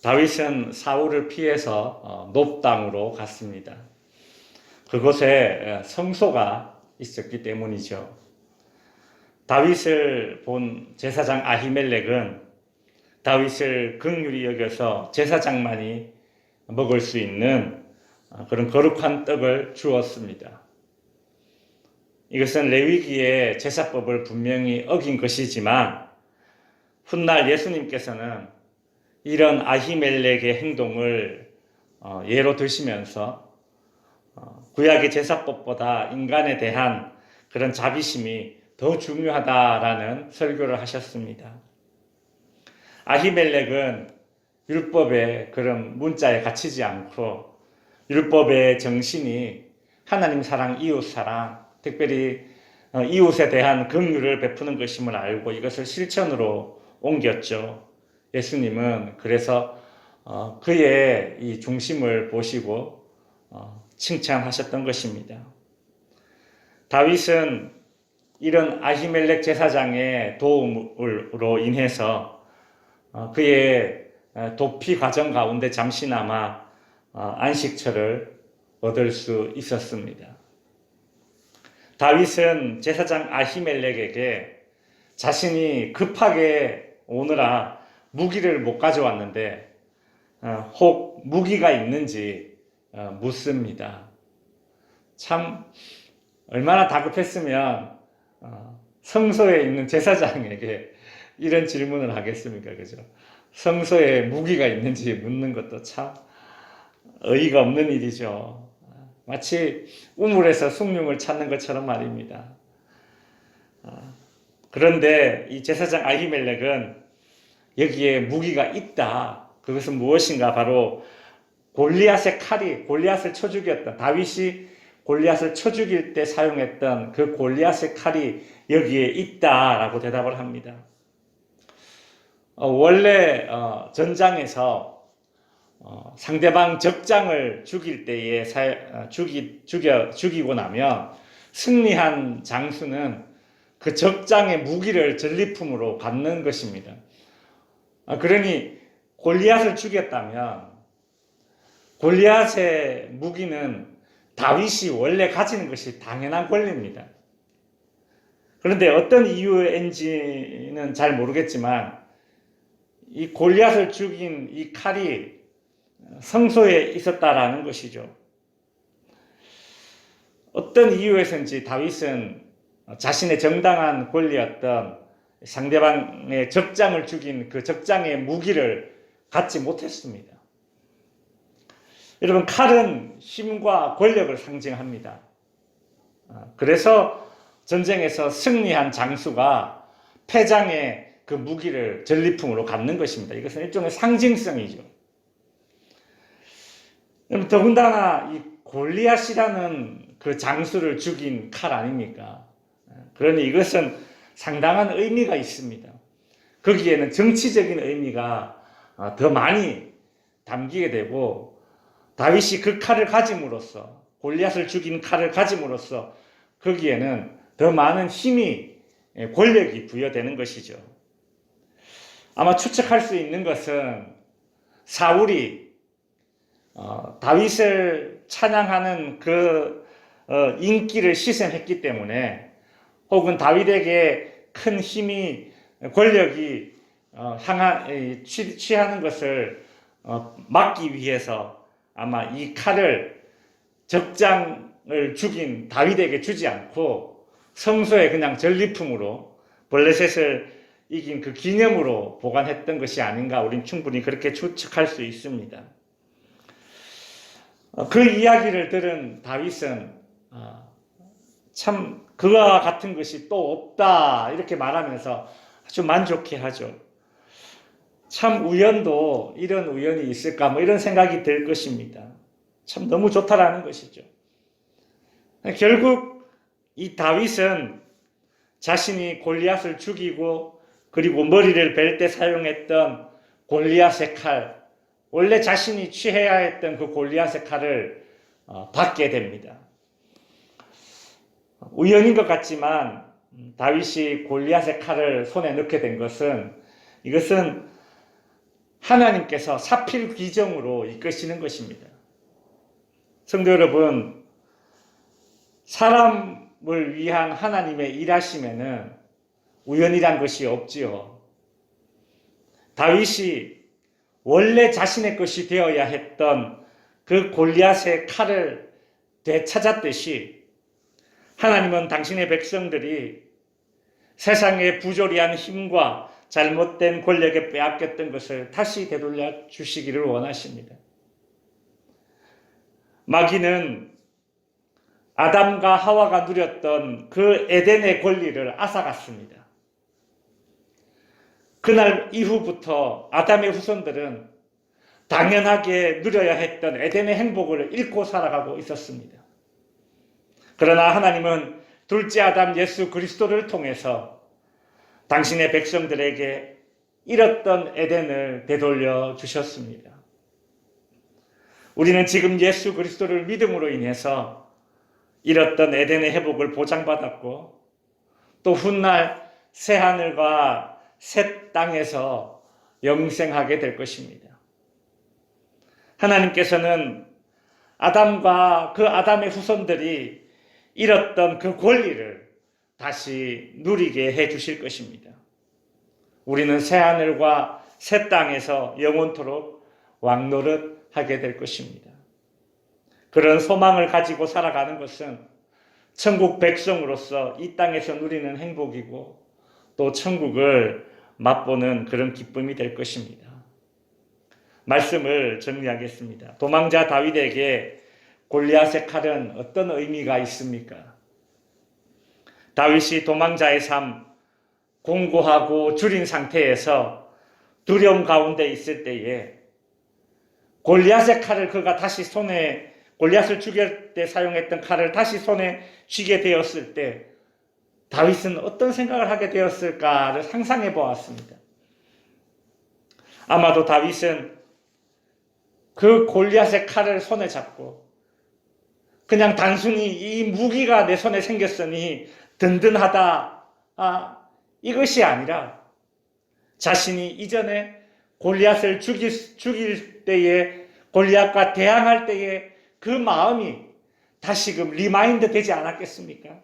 다윗은 사울을 피해서 놉 땅으로 갔습니다. 그곳에 성소가 있었기 때문이죠. 다윗을 본 제사장 아히멜렉은 다윗을 긍휼히 여겨서 제사장만이 먹을 수 있는 그런 거룩한 떡을 주었습니다. 이것은 레위기의 제사법을 분명히 어긴 것이지만 훗날 예수님께서는 이런 아히멜렉의 행동을 예로 드시면서 구약의 제사법보다 인간에 대한 그런 자비심이 더 중요하다라는 설교를 하셨습니다. 아히멜렉은 율법의 그런 문자에 갇히지 않고 율법의 정신이 하나님 사랑, 이웃 사랑, 특별히 이웃에 대한 긍휼을 베푸는 것임을 알고 이것을 실천으로 옮겼죠. 예수님은 그래서 그의 이 중심을 보시고 칭찬하셨던 것입니다. 다윗은 이런 아히멜렉 제사장의 도움으로 인해서 그의 도피 과정 가운데 잠시나마 안식처를 얻을 수 있었습니다. 다윗은 제사장 아히멜렉에게 자신이 급하게 오느라 무기를 못 가져왔는데 혹 무기가 있는지 묻습니다. 참 얼마나 다급했으면 성소에 있는 제사장에게 이런 질문을 하겠습니까? 그죠? 성소에 무기가 있는지 묻는 것도 참 어이가 없는 일이죠. 마치 우물에서 숭늉을 찾는 것처럼 말입니다. 그런데 이 제사장 아히멜렉은 여기에 무기가 있다. 그것은 무엇인가? 바로 골리앗의 칼이 골리앗을 쳐 죽였던 다윗이 골리앗을 쳐 죽일 때 사용했던 그 골리앗의 칼이 여기에 있다라고 대답을 합니다. 원래 전장에서 상대방 적장을 죽일 때에 죽이고 나면 승리한 장수는 그 적장의 무기를 전리품으로 갖는 것입니다. 그러니 골리앗을 죽였다면 골리앗의 무기는 다윗이 원래 가지는 것이 당연한 권리입니다. 그런데 어떤 이유인지는 잘 모르겠지만 이 골리앗을 죽인 이 칼이 성소에 있었다라는 것이죠. 어떤 이유에서인지 다윗은 자신의 정당한 권리였던 상대방의 적장을 죽인 그 적장의 무기를 갖지 못했습니다. 여러분, 칼은 힘과 권력을 상징합니다. 그래서 전쟁에서 승리한 장수가 패장의 그 무기를 전리품으로 갖는 것입니다. 이것은 일종의 상징성이죠. 더군다나 이 골리앗이라는 그 장수를 죽인 칼 아닙니까? 그러니 이것은 상당한 의미가 있습니다. 거기에는 정치적인 의미가 더 많이 담기게 되고 다윗이 그 칼을 가짐으로써 골리앗을 죽인 칼을 가짐으로써 거기에는 더 많은 힘이 권력이 부여되는 것이죠. 아마 추측할 수 있는 것은 사울이 다윗을 찬양하는 그 인기를 시샘했기 때문에 혹은 다윗에게 큰 힘이 권력이 취하는 것을 막기 위해서 아마 이 칼을 적장을 죽인 다윗에게 주지 않고 성소에 그냥 전리품으로 블레셋을 이긴 그 기념으로 보관했던 것이 아닌가 우린 충분히 그렇게 추측할 수 있습니다. 그 이야기를 들은 다윗은 참 그와 같은 것이 또 없다 이렇게 말하면서 아주 만족해 하죠. 참 우연도 이런 우연이 있을까 뭐 이런 생각이 들 것입니다. 참 너무 좋다라는 것이죠. 결국 이 다윗은 자신이 골리앗을 죽이고 그리고 머리를 벨 때 사용했던 골리앗의 칼, 원래 자신이 취해야 했던 그 골리앗의 칼을 받게 됩니다. 우연인 것 같지만 다윗이 골리앗의 칼을 손에 넣게 된 것은 이것은 하나님께서 사필 귀정으로 이끄시는 것입니다. 성도 여러분, 사람을 위한 하나님의 일하심에는 우연이란 것이 없지요. 다윗이 원래 자신의 것이 되어야 했던 그 골리앗의 칼을 되찾았듯이 하나님은 당신의 백성들이 세상의 부조리한 힘과 잘못된 권력에 빼앗겼던 것을 다시 되돌려 주시기를 원하십니다. 마귀는 아담과 하와가 누렸던 그 에덴의 권리를 앗아갔습니다. 그날 이후부터 아담의 후손들은 당연하게 누려야 했던 에덴의 행복을 잃고 살아가고 있었습니다. 그러나 하나님은 둘째 아담 예수 그리스도를 통해서 당신의 백성들에게 잃었던 에덴을 되돌려 주셨습니다. 우리는 지금 예수 그리스도를 믿음으로 인해서 잃었던 에덴의 회복을 보장받았고, 또 훗날 새하늘과 새 땅에서 영생하게 될 것입니다. 하나님께서는 아담과 그 아담의 후손들이 잃었던 그 권리를 다시 누리게 해 주실 것입니다. 우리는 새하늘과 새 땅에서 영원토록 왕노릇하게 될 것입니다. 그런 소망을 가지고 살아가는 것은 천국 백성으로서 이 땅에서 누리는 행복이고, 또 천국을 맛보는 그런 기쁨이 될 것입니다. 말씀을 정리하겠습니다. 도망자 다윗에게 골리앗의 칼은 어떤 의미가 있습니까? 다윗이 도망자의 삶, 공고하고 줄인 상태에서 두려움 가운데 있을 때에 골리앗의 칼을 그가 다시 손에, 골리앗을 죽일 때 사용했던 칼을 다시 손에 쥐게 되었을 때 다윗은 어떤 생각을 하게 되었을까를 상상해 보았습니다. 아마도 다윗은 그 골리앗의 칼을 손에 잡고 그냥 단순히 이 무기가 내 손에 생겼으니 든든하다, 이것이 아니라 자신이 이전에 골리앗을 죽일 때에, 골리앗과 대항할 때에 그 마음이 다시금 리마인드 되지 않았겠습니까?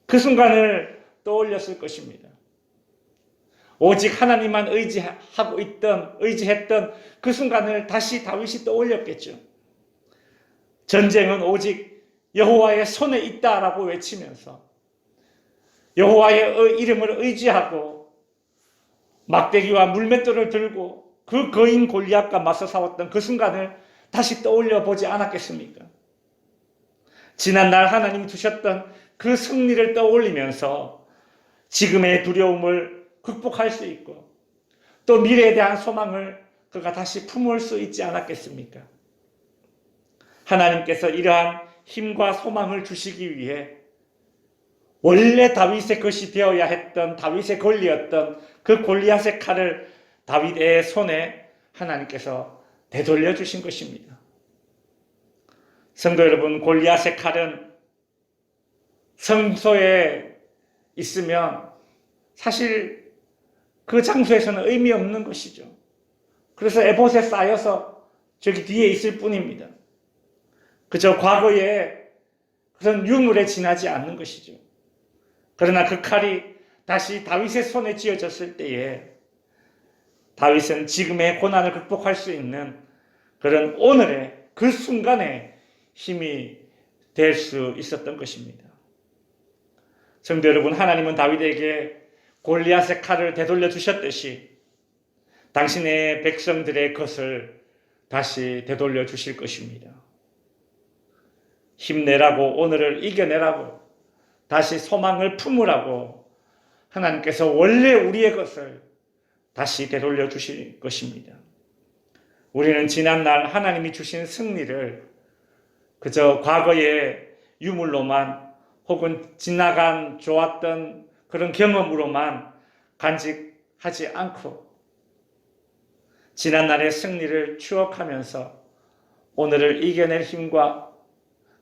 그 순간을 떠올렸을 것입니다. 오직 하나님만 의지했던 그 순간을 다시 다윗이 떠올렸겠죠. 전쟁은 오직 여호와의 손에 있다라고 외치면서 여호와의 이름을 의지하고 막대기와 물맷돌을 들고 그 거인 골리앗과 맞서 싸웠던 그 순간을 다시 떠올려 보지 않았겠습니까? 지난날 하나님이 두셨던 그 승리를 떠올리면서 지금의 두려움을 극복할 수 있고, 또 미래에 대한 소망을 그가 다시 품을 수 있지 않았겠습니까? 하나님께서 이러한 힘과 소망을 주시기 위해 원래 다윗의 것이 되어야 했던, 다윗의 권리였던 그 골리앗의 칼을 다윗의 손에 하나님께서 되돌려 주신 것입니다. 성도 여러분, 골리앗의 칼은 성소에 있으면 사실 그 장소에서는 의미 없는 것이죠. 그래서 에봇에 쌓여서 저기 뒤에 있을 뿐입니다. 그저 과거에 그런 유물에 지나지 않는 것이죠. 그러나 그 칼이 다시 다윗의 손에 쥐어졌을 때에 다윗은 지금의 고난을 극복할 수 있는 그런 오늘의 그 순간에 힘이 될 수 있었던 것입니다. 성도 여러분, 하나님은 다윗에게 골리앗의 칼을 되돌려 주셨듯이 당신의 백성들의 것을 다시 되돌려 주실 것입니다. 힘내라고, 오늘을 이겨내라고, 다시 소망을 품으라고 하나님께서 원래 우리의 것을 다시 되돌려 주실 것입니다. 우리는 지난날 하나님이 주신 승리를 그저 과거의 유물로만 혹은 지나간 좋았던 그런 경험으로만 간직하지 않고 지난날의 승리를 추억하면서 오늘을 이겨낼 힘과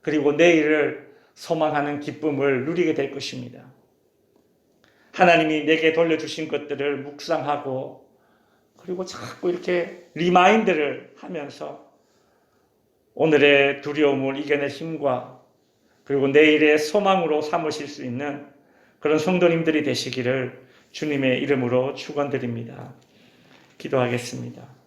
그리고 내일을 소망하는 기쁨을 누리게 될 것입니다. 하나님이 내게 돌려주신 것들을 묵상하고 그리고 자꾸 이렇게 리마인드를 하면서 오늘의 두려움을 이겨낼 힘과 그리고 내일의 소망으로 삼으실 수 있는 그런 성도님들이 되시기를 주님의 이름으로 축원드립니다. 기도하겠습니다.